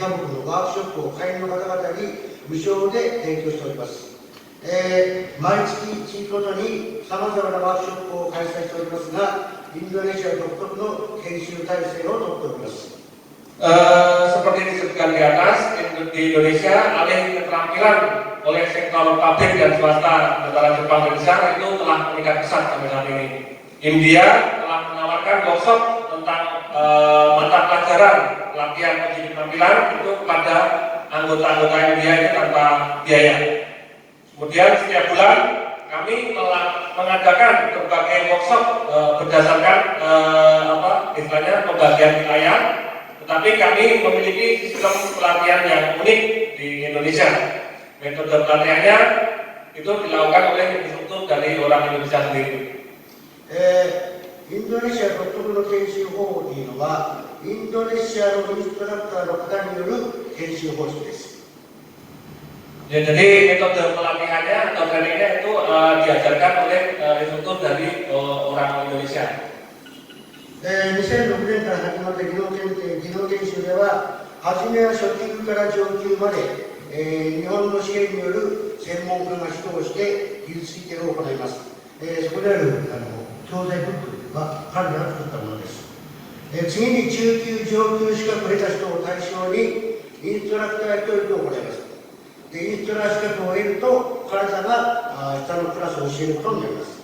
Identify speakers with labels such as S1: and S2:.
S1: 科目のワークショップを会員の方々に無償で提供しております。毎月地域ごとにさまざまなワークショップを開催しておりますが、インドネシア独特の研修体制をとっております。
S2: Seperti disebutkan di atas, di Indonesia alih keterampilan oleh sektor pabrik dan swasta antara Jepang dan Indonesia itu telah meningkat pesat sampai saat ini. India telah menawarkan workshop tentang mata pelajaran latihan uji keterampilan itu kepada anggota-anggota India itu tanpa biaya. Kemudian setiap bulan kami telah mengadakan berbagai workshop berdasarkan istilahnya pembagian wilayah, tetapi kami memiliki sistem pelatihan yang unik di Indonesia. Metode pelatihannya itu dilakukan oleh instruktur dari orang Indonesia sendiri.
S1: インドネシア独特の研修方法というのは、インドネシアのインストラクターの方による研修方式です。
S2: Ya, jadi metode pelatihannya atau trainingnya itu diajarkan oleh instruktur dari orang Indonesia.
S1: 2006年から始まった技能研修では、初めは初級から上級まで、日本の支援による専門家が指導して技術推薦を行います。そこである教材ブックは彼らが作ったものです。次に中級上級資格を得た人を対象にインストラクター教育を行います。でインストラ資格を得ると彼らが下のクラスを教えることになります。